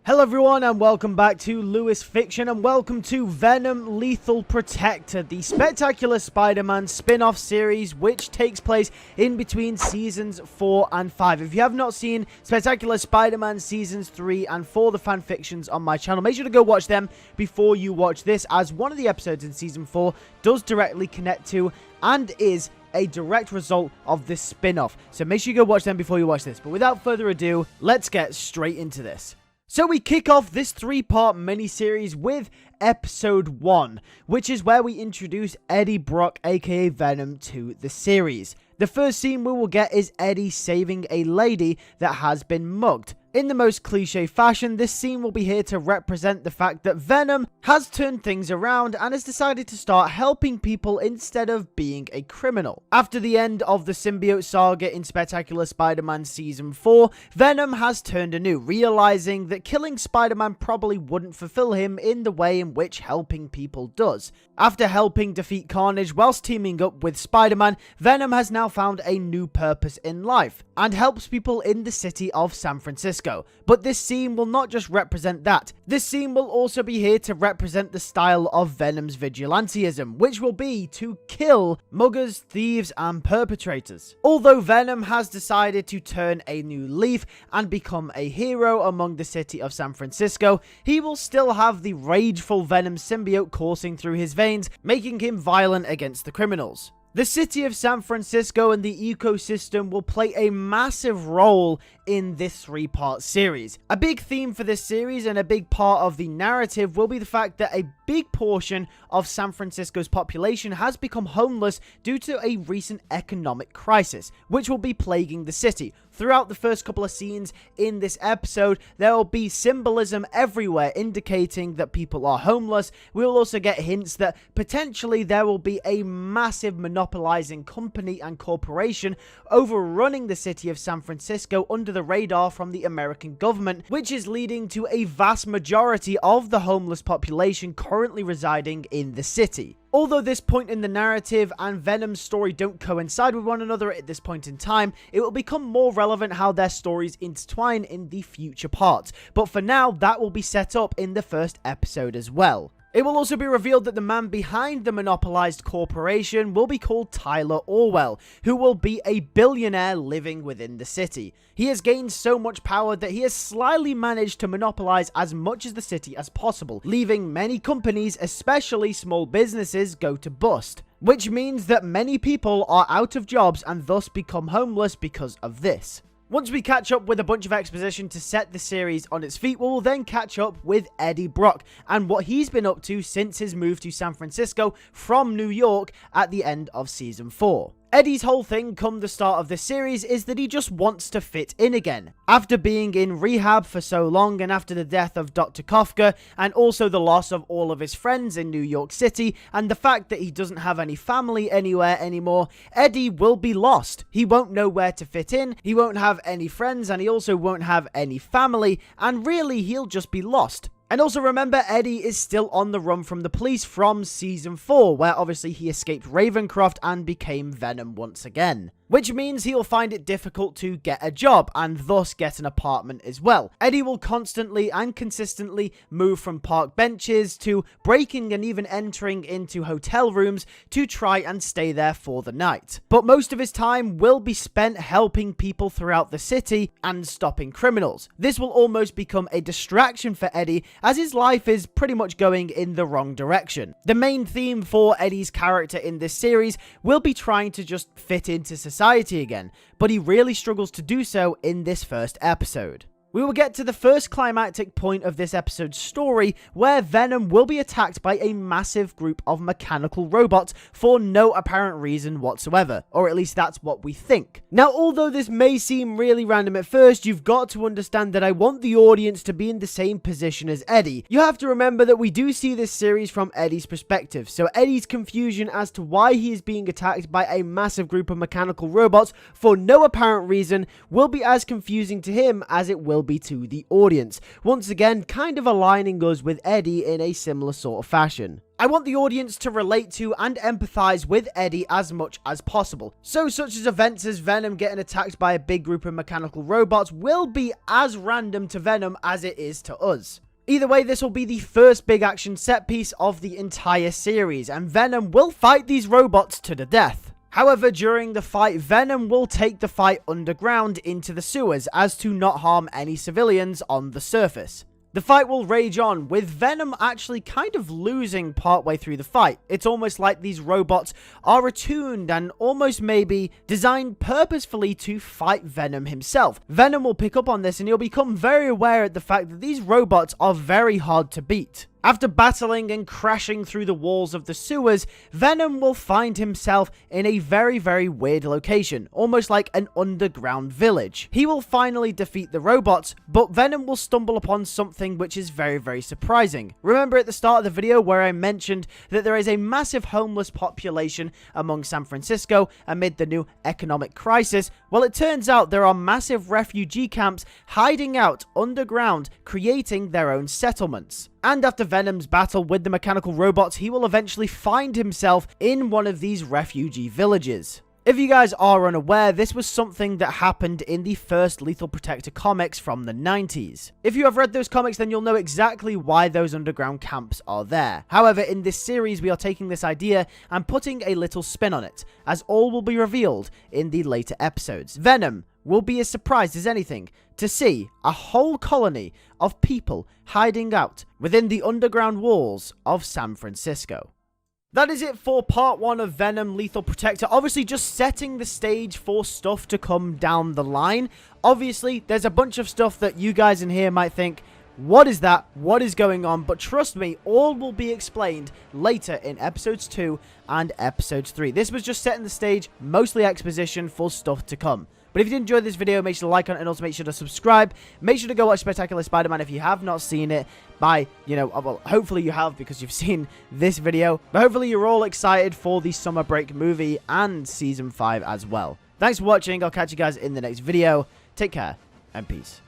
Hello everyone and welcome back to LewisFiction and welcome to Venom Lethal Protector, the Spectacular Spider-Man spin-off series which takes place in between seasons 4 and 5. If you have not seen Spectacular Spider-Man seasons 3 and 4, the fanfictions on my channel, make sure to go watch them before you watch this, as one of the episodes in season 4 does directly connect to and is a direct result of this spin-off. So make sure you go watch them before you watch this. But without further ado, let's get straight into this. So we kick off this 3-part miniseries with episode 1, which is where we introduce Eddie Brock, aka Venom, to the series. The first scene we will get is Eddie saving a lady that has been mugged. In the most cliche fashion, this scene will be here to represent the fact that Venom has turned things around and has decided to start helping people instead of being a criminal. After the end of the symbiote saga in Spectacular Spider-Man Season 4, Venom has turned anew, realizing that killing Spider-Man probably wouldn't fulfill him in the way in which helping people does. After helping defeat Carnage whilst teaming up with Spider-Man, Venom has now found a new purpose in life and helps people in the city of San Francisco. But this scene will not just represent that. This scene will also be here to represent the style of Venom's vigilantism, which will be to kill muggers, thieves, and perpetrators. Although Venom has decided to turn a new leaf and become a hero among the city of San Francisco, he will still have the rageful Venom symbiote coursing through his veins, making him violent against the criminals. The city of San Francisco and the ecosystem will play a massive role in this 3-part series. A big theme for this series and a big part of the narrative will be the fact that a big portion of San Francisco's population has become homeless due to a recent economic crisis, which will be plaguing the city. Throughout the first couple of scenes in this episode, there will be symbolism everywhere indicating that people are homeless. We will also get hints that potentially there will be a massive monopolizing company and corporation overrunning the city of San Francisco under the radar from the American government, which is leading to a vast majority of the homeless population currently residing in the city. Although this point in the narrative and Venom's story don't coincide with one another at this point in time, it will become more relevant how their stories intertwine in the future parts. But for now, that will be set up in the first episode as well. It will also be revealed that the man behind the monopolized corporation will be called Tyler Orwell, who will be a billionaire living within the city. He has gained so much power that he has slyly managed to monopolize as much of the city as possible, leaving many companies, especially small businesses, go to bust. Which means that many people are out of jobs and thus become homeless because of this. Once we catch up with a bunch of exposition to set the series on its feet, we will then catch up with Eddie Brock and what he's been up to since his move to San Francisco from New York at the end of Season 4. Eddie's whole thing come the start of this series is that he just wants to fit in again. After being in rehab for so long and after the death of Dr. Kafka and also the loss of all of his friends in New York City and the fact that he doesn't have any family anywhere anymore, Eddie will be lost. He won't know where to fit in, he won't have any friends, and he also won't have any family, and really he'll just be lost. And also remember, Eddie is still on the run from the police from Season 4, where obviously he escaped Ravencroft and became Venom once again. Which means he'll find it difficult to get a job, and thus get an apartment as well. Eddie will constantly and consistently move from park benches to breaking and even entering into hotel rooms to try and stay there for the night. But most of his time will be spent helping people throughout the city and stopping criminals. This will almost become a distraction for Eddie, as his life is pretty much going in the wrong direction. The main theme for Eddie's character in this series will be trying to just fit into society again, but he really struggles to do so in this first episode. We will get to the first climactic point of this episode's story, where Venom will be attacked by a massive group of mechanical robots for no apparent reason whatsoever, or at least that's what we think. Now, although this may seem really random at first, you've got to understand that I want the audience to be in the same position as Eddie. You have to remember that we do see this series from Eddie's perspective, so Eddie's confusion as to why he is being attacked by a massive group of mechanical robots for no apparent reason will be as confusing to him as it will will be to the audience. Once again, kind of aligning us with Eddie in a similar sort of fashion. I want the audience to relate to and empathize with Eddie as much as possible. So such as events as Venom getting attacked by a big group of mechanical robots will be as random to Venom as it is to us. Either way, this will be the first big action set piece of the entire series, and Venom will fight these robots to the death. However, during the fight, Venom will take the fight underground into the sewers as to not harm any civilians on the surface. The fight will rage on, with Venom actually kind of losing partway through the fight. It's almost like these robots are attuned and almost maybe designed purposefully to fight Venom himself. Venom will pick up on this and he'll become very aware at the fact that these robots are very hard to beat. After battling and crashing through the walls of the sewers, Venom will find himself in a very weird location, almost like an underground village. He will finally defeat the robots, but Venom will stumble upon something which is very surprising. Remember at the start of the video where I mentioned that there is a massive homeless population among San Francisco amid the new economic crisis? Well, it turns out there are massive refugee camps hiding out underground, creating their own settlements. And after Venom's battle with the mechanical robots, he will eventually find himself in one of these refugee villages. If you guys are unaware, this was something that happened in the first Lethal Protector comics from the 90s. If you have read those comics, then you'll know exactly why those underground camps are there. However, in this series, we are taking this idea and putting a little spin on it, as all will be revealed in the later episodes. Venom will be as surprised as anything to see a whole colony of people hiding out within the underground walls of San Francisco. That is it for part 1 of Venom Lethal Protector. Obviously, just setting the stage for stuff to come down the line. Obviously, there's a bunch of stuff that you guys in here might think, what is that? What is going on? But trust me, all will be explained later in episodes 2 and episodes 3. This was just setting the stage, mostly exposition for stuff to come. But if you did enjoy this video, make sure to like it and also make sure to subscribe. Make sure to go watch Spectacular Spider-Man if you have not seen it by, well, hopefully you have because you've seen this video. But hopefully you're all excited for the Summer Break movie and Season 5 as well. Thanks for watching. I'll catch you guys in the next video. Take care and peace.